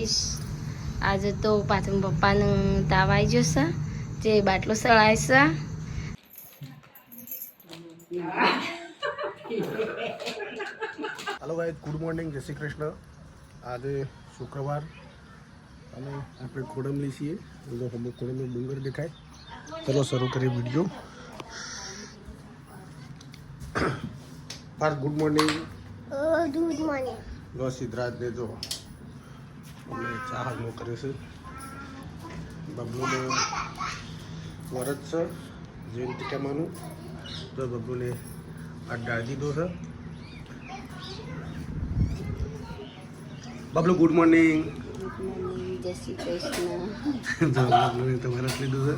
Guys આજે તો પાછું પપ્પાનું તાવ આવી જશે જે બાટલો સળાય છે. हेलो गाइस, गुड मॉर्निंग, जय श्री कृष्ण। आज शुक्रवार અને આપણે કોડમલી છીએ. કોડમલી ડુંગર દેખાય. ચલો શરૂ કરીએ video. Fast good morning. Good morning. જો સિદ્ધરાજને જો અમે ચા હાલનો કર્યો છે. બબલુને વરત છે જયંતિકામાનું. તો બબલુને આ ડાળ દીધો છે. Bablu good morning. જય શ્રી કૃષ્ણ. બબલુને તમારે લીધું છે.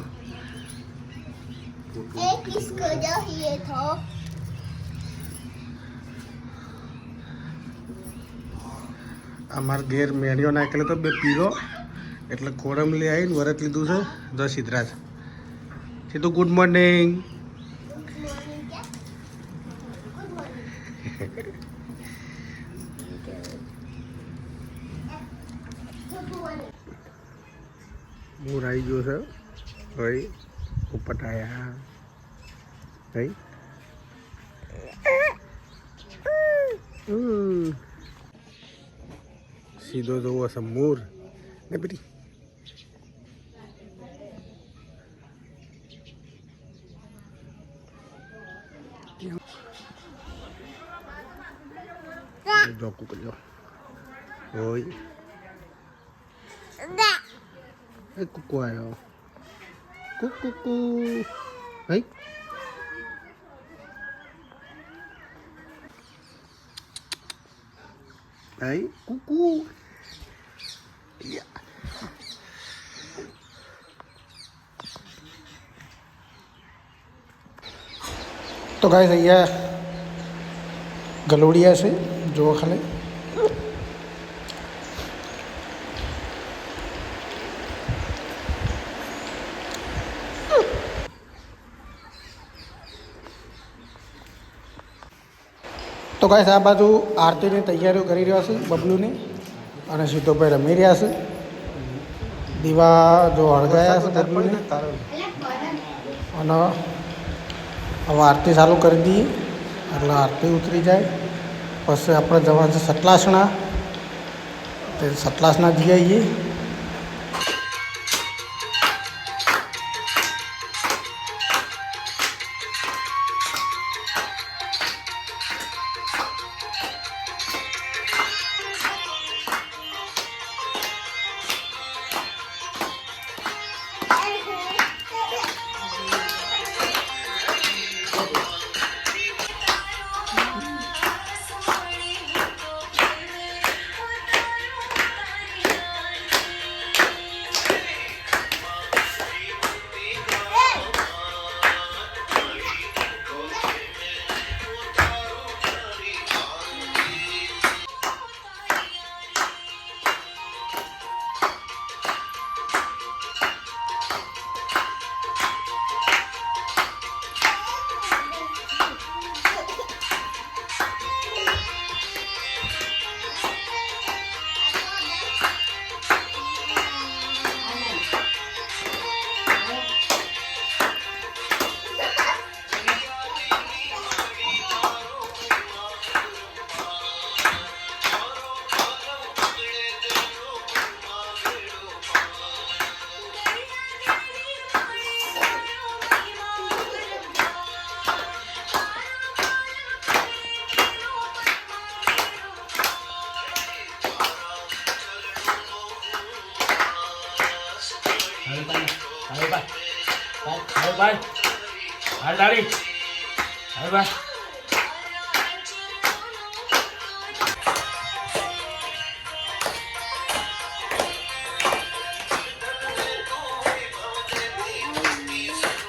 किसको चाहिए था? અમારા ઘેર મેળીઓ નાખેલો તો બે પીરો એટલે કોડમલી આવીને વરત લીધું છે. જો સિદ્ધરાજ સીધું ગુડ મોર્નિંગ. મોર આવી ગયો છે ભાઈ. ઉપટ આયા ભાઈ. સીધો જોવો છે મોર ને બેટી. જોકુ કરજો હોય. એ કુકુ આવ્યો. કુકુ ભાઈ. ભાઈ કુકુ. તો ગાઈસ અહીંયા ગલોડિયા છે જુઓ ખાલી. તો ગાઈસ આ બાજુ આરતીની તૈયારીઓ કરી રહ્યા છે બબલુની અને સીધોભાઈ રમી રહ્યા છે. દીવા જો હળગાયા છે બબલુને અને હવે આરતી ચાલુ કરી દઈએ એટલે આરતી ઉતરી જાય. પછી આપણે જવાનું છે સતલાસણા. તે સતલાસણા જઈ આવીએ.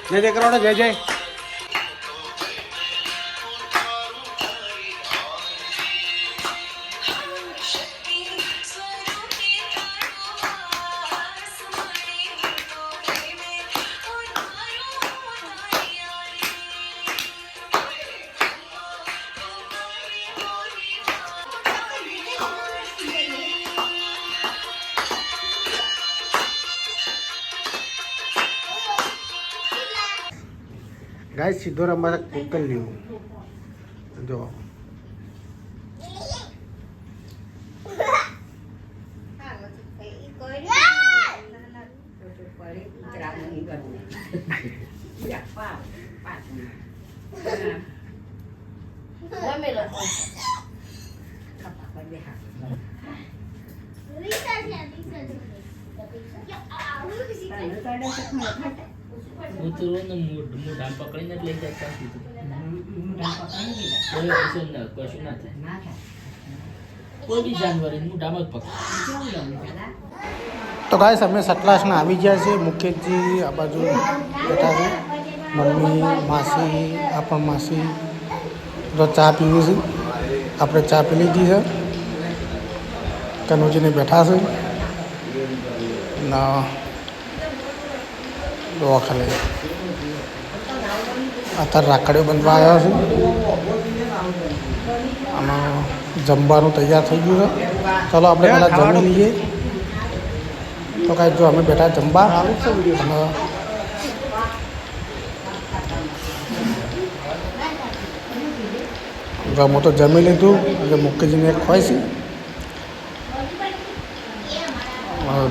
જય જય કરો જય જય. ગાય સીધો રમવા કોકલ લેવું જો મોઢા પકડીને જ લઈ જતા કશું ના થાય કોઈ બી જાનવર મોઢામાં જ પકડે. તો ગાય અમે સતલાસના આવી ગયા છે. મુકેશજી આ બાજુ બેઠા છે, મમ્મી માસી આ પણ માસી તો ચા પીવી છે. આપણે ચા પી લીધી છે. કનુજીને બેઠા છે ના દવા ખાલી અત્યારે રાખડીઓ બંધવા આવ્યા છે અને જમવાનું તૈયાર થઈ ગયું છે. ચલો આપણે પહેલાં જમી લઈએ. તો કાંઈ જો અમે બેઠા જમવા અને હું તો જમી લીધું એટલે મુકેશજીને એક ખવાય છે.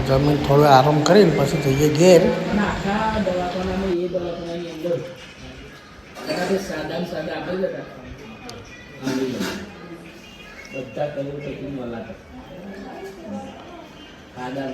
જમીન થોડો આરામ કરીને પછી જઈએ ઘેર. આખા દવાખાનામાં એ દવાખાનાની અંદર સાદા આપણે જતા બધા કલર પછી મળાતા સાદા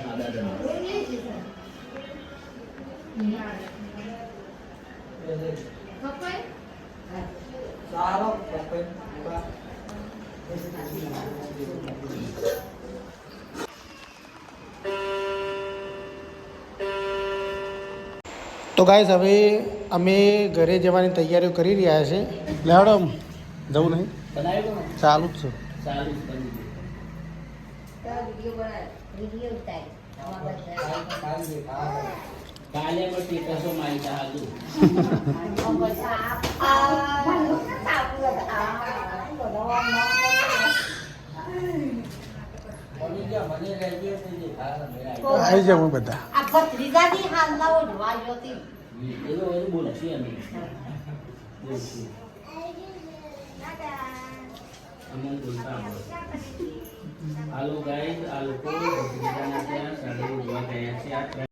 તો ગાઈસ હવે અમે ઘરે જવાની તૈયારીઓ કરી રહ્યા છે. લેવડો જવું નહીં બનાવ્યો ચાલુ જ છે. ચાલુ કાલે પણ ટીકસો મારી હાજુ આવી જવું બધા એવું બોલશું અમે બોલશું અમન બોલતા હાલો ગાઈસ આ લોકો ભગવાનના ત્યાં સાડે ઉજવા ગયા છે.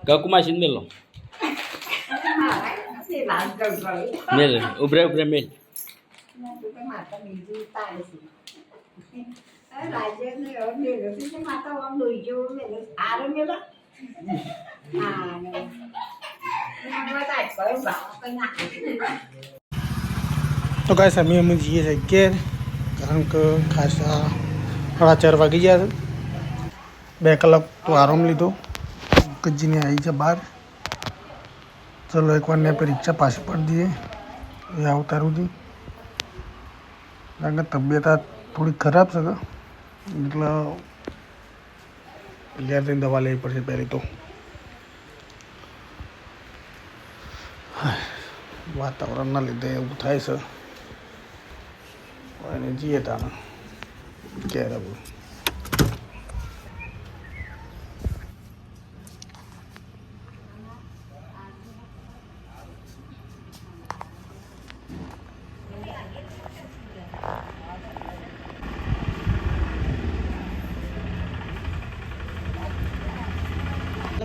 Gakuma sin melo. Mel, ubre mel. તો ગાઈસ અમે જઈએ છીએ ઘેર, કારણ કે ખાસા 4:30 વાગી ગયા છે. 2 કલાક તો આરામ લીધો. કજીને આવી છે બહાર. ચલો એકવાર ને પરીક્ષા પાછી પડી દઈએ એ આવતારું હતી, કારણ કે તબિયત આ થોડી ખરાબ છે એટલે ઘેર જઈને દવા લેવી પડશે પહેલી તો. વાતાવરણના લીધે એવું થાય છે. અને જઈએ તાને ક્યારે આવું.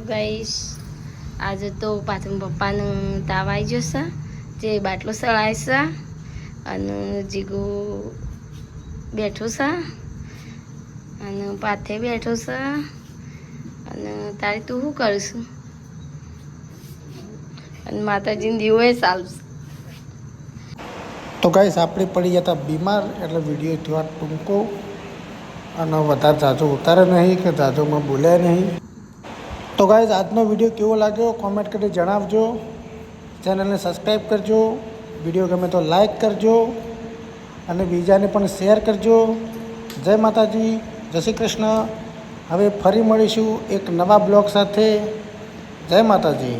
ગાઈસ આજે તો પાછું પપ્પાનું તાવ આવી જશે, જે બાટલો સળાય છે અને જીગુ બેઠું છે અને પાથે બેઠું છે. અને તારી તું શું કરીશું? અને માતાજીને દીવો એ ચાલશે. તો ગાઈસ આપણે પડી ગયા હતા બીમાર, એટલે વિડીયો થોડા ટૂંકો અને વધારે ઝાઝો ઉતારે નહીં કે ઝાઝોમાં બોલ્યા નહીં. તો ગાઈઝ આજનો વિડીયો કેવો લાગ્યો કોમેન્ટ કરી જણાવજો. ચેનલને સબસ્ક્રાઈબ કરજો. વિડીયો ગમે તો લાઈક કરજો અને બીજાને પણ શેર કરજો. જય માતાજી, જય શ્રી કૃષ્ણ. હવે ફરી મળીશું એક નવા બ્લોગ સાથે. જય માતાજી.